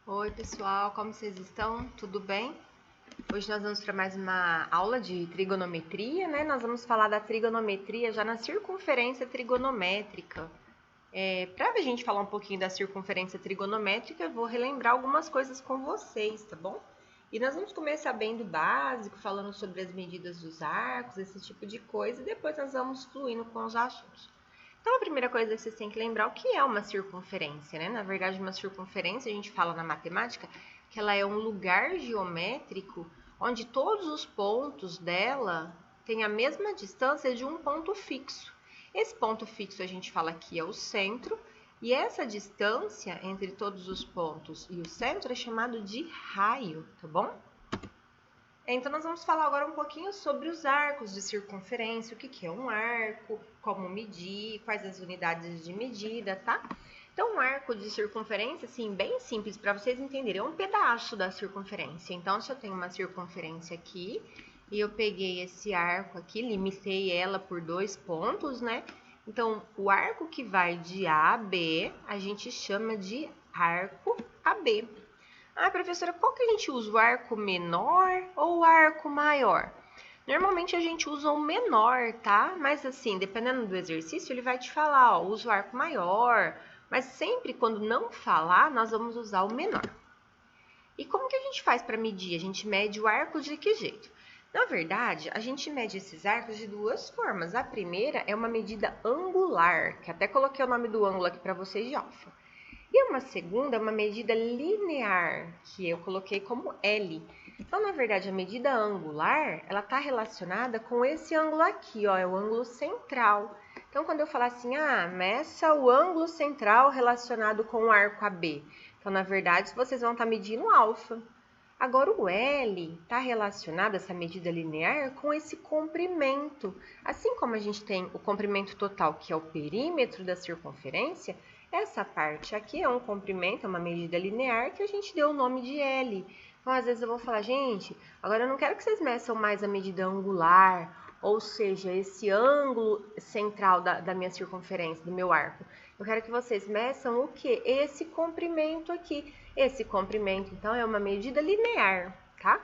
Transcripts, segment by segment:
Oi pessoal, como vocês estão? Tudo bem? Hoje nós vamos para mais uma aula de trigonometria, né? Nós vamos falar da trigonometria já na circunferência trigonométrica. Para a gente falar um pouquinho da circunferência trigonométrica, eu vou relembrar algumas coisas com vocês, tá bom? E nós vamos começar bem do básico, falando sobre as medidas dos arcos, esse tipo de coisa, e depois nós vamos fluindo com os assuntos. Então, a primeira coisa que vocês têm que lembrar o que é uma circunferência, né? Na verdade, uma circunferência, a gente fala na matemática, que ela é um lugar geométrico onde todos os pontos dela têm a mesma distância de um ponto fixo. Esse ponto fixo a gente fala que é o centro, e essa distância entre todos os pontos e o centro é chamado de raio, tá bom? Então, nós vamos falar agora um pouquinho sobre os arcos de circunferência, o que é um arco, como medir, quais as unidades de medida, tá? Então, um arco de circunferência, assim, bem simples para vocês entenderem, é um pedaço da circunferência. Então, se eu tenho uma circunferência aqui, e eu peguei esse arco aqui, limitei ela por 2 pontos, né? Então, o arco que vai de A a B, a gente chama de arco AB. Ah, professora, qual que a gente usa? O arco menor ou o arco maior? Normalmente a gente usa o menor, tá? Mas assim, dependendo do exercício, ele vai te falar, ó, usa o arco maior. Mas sempre quando não falar, nós vamos usar o menor. E como que a gente faz para medir? A gente mede o arco de que jeito? Na verdade, a gente mede esses arcos de duas formas. A primeira é uma medida angular, que até coloquei o nome do ângulo aqui para vocês de alfa. E uma segunda é uma medida linear, que eu coloquei como L. Então, na verdade, a medida angular, ela está relacionada com esse ângulo aqui, ó, é o ângulo central. Então, quando eu falar assim, meça o ângulo central relacionado com o arco AB. Então, na verdade, vocês vão estar medindo alfa. Agora, o L está relacionado, essa medida linear, com esse comprimento. Assim como a gente tem o comprimento total, que é o perímetro da circunferência, essa parte aqui é um comprimento, é uma medida linear que a gente deu o nome de L. Então, às vezes eu vou falar, gente, agora eu não quero que vocês meçam mais a medida angular, ou seja, esse ângulo central da minha circunferência, do meu arco. Eu quero que vocês meçam o quê? Esse comprimento aqui. Esse comprimento, então, é uma medida linear, tá?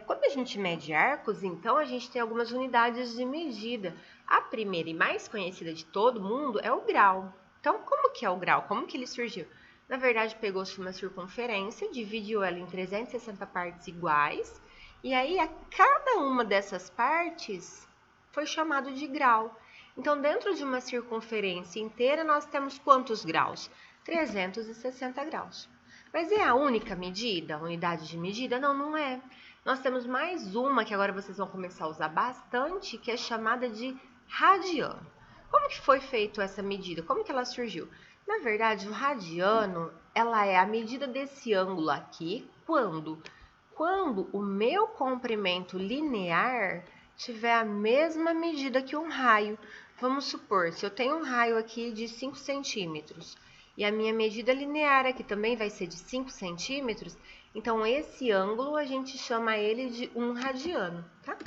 Quando a gente mede arcos, então, a gente tem algumas unidades de medida. A primeira e mais conhecida de todo mundo é o grau. Então, como que é o grau? Como que ele surgiu? Na verdade, pegou-se uma circunferência, dividiu ela em 360 partes iguais, e aí a cada uma dessas partes foi chamado de grau. Então, dentro de uma circunferência inteira, nós temos quantos graus? 360 graus. Mas é a única medida, a unidade de medida? Não, não é. Nós temos mais uma que agora vocês vão começar a usar bastante, que é chamada de radiano. Como que foi feita essa medida? Como que ela surgiu? Na verdade, o radiano, ela é a medida desse ângulo aqui, quando o meu comprimento linear tiver a mesma medida que um raio. Vamos supor, se eu tenho um raio aqui de 5 centímetros e a minha medida linear aqui também vai ser de 5 centímetros, então esse ângulo a gente chama ele de 1 radiano, tá?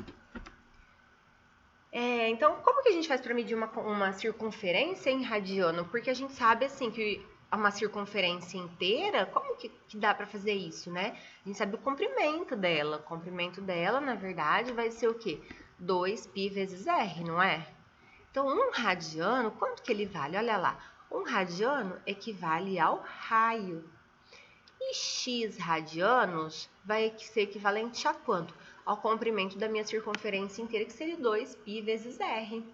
Então, como que a gente faz para medir uma circunferência em radiano? Porque a gente sabe, assim, que uma circunferência inteira, como que dá para fazer isso, né? A gente sabe o comprimento dela. O comprimento dela, na verdade, vai ser o quê? 2π vezes r, não é? Então, 1 radiano, quanto que ele vale? Olha lá, 1 radiano equivale ao raio. E x radianos vai ser equivalente a quanto? Ao comprimento da minha circunferência inteira, que seria 2π vezes r.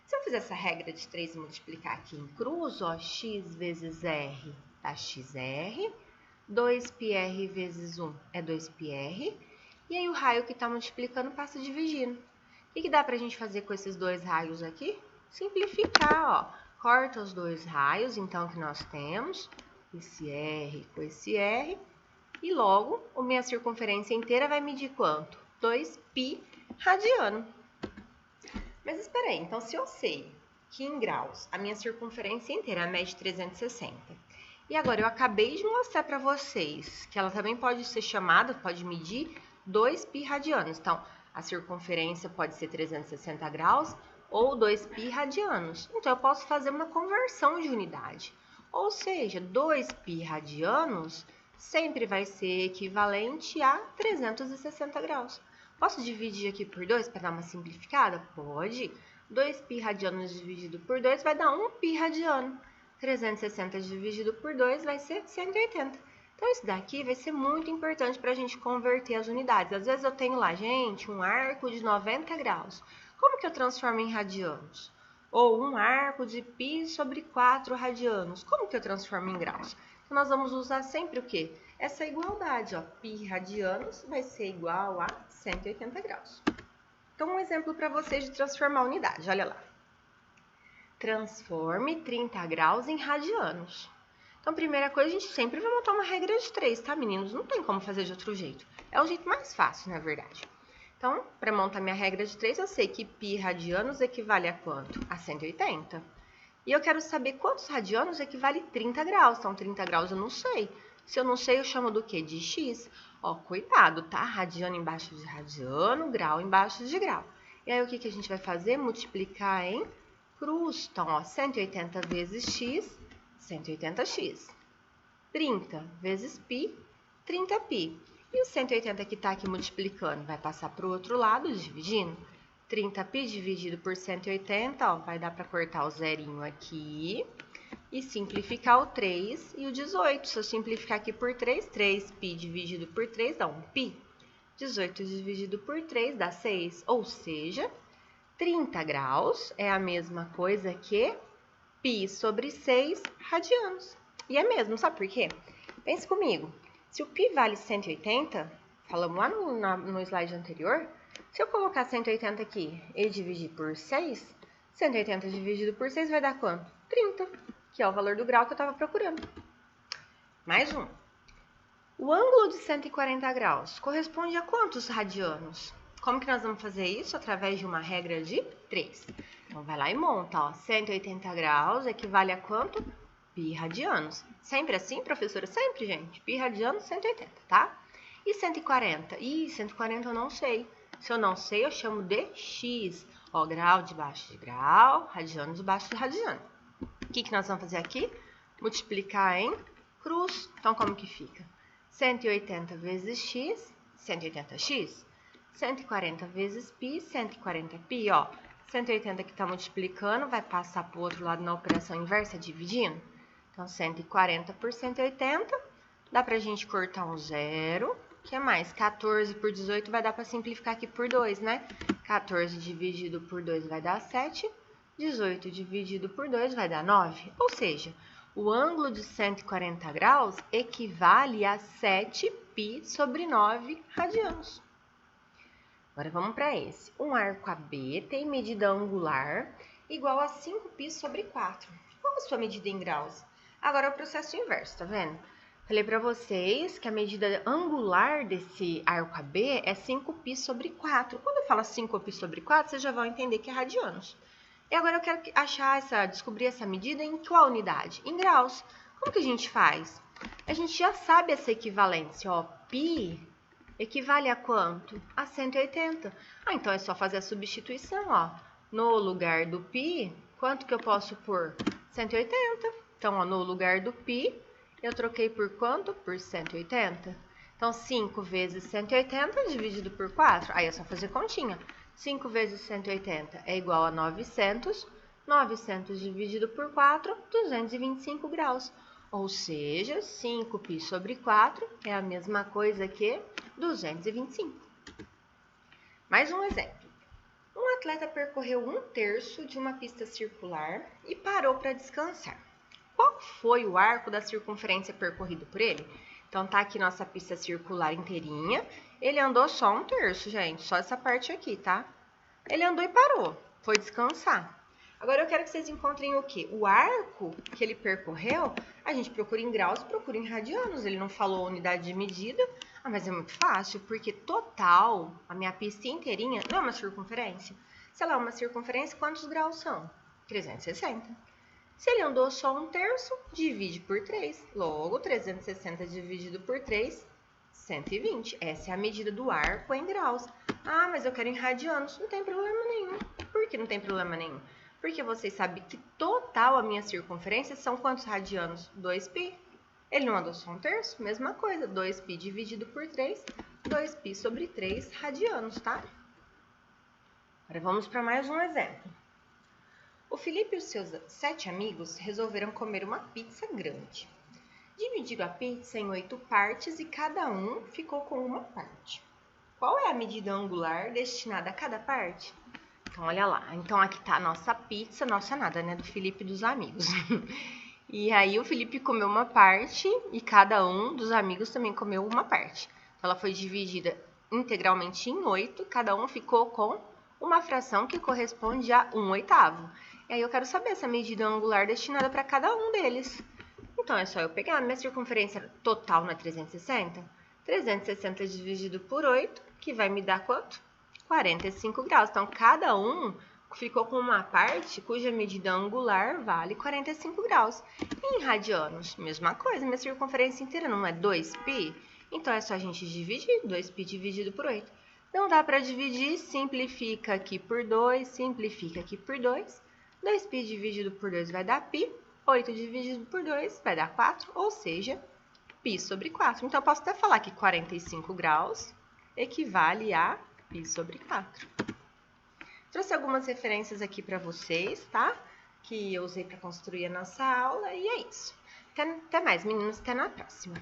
Se eu fizer essa regra de 3 e multiplicar aqui em cruz, ó, x vezes r dá xr, 2πr vezes 1 é 2πr, e aí o raio que está multiplicando passa dividindo. O que dá para a gente fazer com esses dois raios aqui? Simplificar, ó. Corta os dois raios, então, que nós temos, esse R com esse R, e logo a minha circunferência inteira vai medir quanto? 2π radiano. Mas espera aí, então se eu sei que em graus a minha circunferência inteira mede 360, e agora eu acabei de mostrar para vocês que ela também pode ser chamada, pode medir 2π radianos. Então, a circunferência pode ser 360 graus ou 2π radianos. Então, eu posso fazer uma conversão de unidade. Ou seja, 2π radianos sempre vai ser equivalente a 360 graus. Posso dividir aqui por 2 para dar uma simplificada? Pode. 2π radianos dividido por 2 vai dar 1π radiano. 360 dividido por 2 vai ser 180. Então, isso daqui vai ser muito importante para a gente converter as unidades. Às vezes eu tenho lá, gente, um arco de 90 graus. Como que eu transformo em radianos? Ou um arco de π sobre 4 radianos. Como que eu transformo em graus? Então, nós vamos usar sempre o quê? Essa igualdade, ó. Π radianos vai ser igual a 180 graus. Então, um exemplo para vocês de transformar a unidade, olha lá. Transforme 30 graus em radianos. Então, primeira coisa, a gente sempre vai montar uma regra de 3, tá, meninos? Não tem como fazer de outro jeito. É o jeito mais fácil, na verdade. Então, para montar minha regra de 3, eu sei que π radianos equivale a quanto? A 180. E eu quero saber quantos radianos equivale 30 graus. Então, 30 graus eu não sei. Se eu não sei, eu chamo do quê? De x. Ó, cuidado, tá? Radiano embaixo de radiano, grau embaixo de grau. E aí, o que a gente vai fazer? Multiplicar em cruz. Então, ó, 180 vezes x, 180x. 30 vezes π, 30π. E o 180 que está aqui multiplicando vai passar para o outro lado, dividindo. 30π dividido por 180, ó, vai dar para cortar o zerinho aqui. E simplificar o 3 e o 18. Se eu simplificar aqui por 3, 3π dividido por 3 dá 1π. 18 dividido por 3 dá 6. Ou seja, 30 graus é a mesma coisa que π sobre 6 radianos. E é mesmo, sabe por quê? Pense comigo. Se o π vale 180, falamos lá no slide anterior, se eu colocar 180 aqui e dividir por 6, 180 dividido por 6 vai dar quanto? 30, que é o valor do grau que eu estava procurando. Mais um. O ângulo de 140 graus corresponde a quantos radianos? Como que nós vamos fazer isso? Através de uma regra de 3. Então, vai lá e monta, ó. 180 graus equivale a quanto? Π radianos. Sempre assim, professora? Sempre, gente. Π radianos, 180, tá? E 140? Ih, 140 eu não sei. Se eu não sei, eu chamo de x. Ó, grau debaixo de grau, radiano debaixo de radiano. O que nós vamos fazer aqui? Multiplicar em cruz. Então, como que fica? 180 vezes x, 180x. 140 vezes π, 140π, ó. 180 que está multiplicando, vai passar para o outro lado na operação inversa, dividindo. Então, 140 por 180, dá para a gente cortar um zero. O que é mais? 14 por 18 vai dar para simplificar aqui por 2, né? 14 dividido por 2 vai dar 7. 18 dividido por 2 vai dar 9. Ou seja, o ângulo de 140 graus equivale a 7π sobre 9 radianos. Agora vamos para esse. Um arco AB tem medida angular igual a 5π sobre 4. Qual a sua medida em graus? Agora é o processo inverso, tá vendo? Falei para vocês que a medida angular desse arco AB é 5π sobre 4. Quando eu falo 5π sobre 4, vocês já vão entender que é radianos. E agora eu quero descobrir essa medida em qual unidade? Em graus. Como que a gente faz? A gente já sabe essa equivalência, ó. Π equivale a quanto? A 180. Ah, então é só fazer a substituição, ó. No lugar do π, quanto que eu posso pôr? 180. Então, ó, no lugar do π, eu troquei por quanto? Por 180. Então, 5 vezes 180 dividido por 4. Aí é só fazer continha. 5 vezes 180 é igual a 900. 900 dividido por 4, 225 graus. Ou seja, 5π sobre 4 é a mesma coisa que 225. Mais um exemplo. Um atleta percorreu 1/3 de uma pista circular e parou para descansar. Qual foi o arco da circunferência percorrido por ele? Então, tá aqui nossa pista circular inteirinha. Ele andou só 1/3, gente, só essa parte aqui, tá? Ele andou e parou, foi descansar. Agora, eu quero que vocês encontrem o quê? O arco que ele percorreu, a gente procura em graus, procura em radianos. Ele não falou unidade de medida, mas é muito fácil, porque total, a minha pista inteirinha, não é uma circunferência. Se ela é uma circunferência, quantos graus são? 360. Se ele andou só 1/3, divide por 3. Logo, 360 dividido por 3, 120. Essa é a medida do arco em graus. Ah, mas eu quero em radianos. Não tem problema nenhum. Por que não tem problema nenhum? Porque vocês sabem que total a minha circunferência são quantos radianos? 2π. Ele não adoçou um terço? Mesma coisa, 2π dividido por 3, 2π sobre 3 radianos, tá? Agora vamos para mais um exemplo. O Felipe e os seus 7 amigos resolveram comer uma pizza grande. Dividiram a pizza em 8 partes e cada um ficou com uma parte. Qual é a medida angular destinada a cada parte? Então, olha lá. Então, aqui tá a nossa pizza, nossa nada, né? Do Felipe e dos amigos. E aí, o Felipe comeu uma parte e cada um dos amigos também comeu uma parte. Então, ela foi dividida integralmente em 8, cada um ficou com uma fração que corresponde a 1/8. E aí, eu quero saber essa medida angular destinada para cada um deles. Então, é só eu pegar a minha circunferência total na 360. 360 dividido por 8, que vai me dar quanto? 45 graus. Então, cada um ficou com uma parte cuja medida angular vale 45 graus. E em radianos, mesma coisa, minha circunferência inteira não é 2π? Então, é só a gente dividir, 2π dividido por 8. Não dá para dividir, simplifica aqui por 2, simplifica aqui por 2. 2π dividido por 2 vai dar π. 8 dividido por 2 vai dar 4, ou seja, π sobre 4. Então, eu posso até falar que 45 graus equivale a π sobre 4. Trouxe algumas referências aqui para vocês, tá? Que eu usei para construir a nossa aula, e é isso. Até mais, meninos. Até na próxima.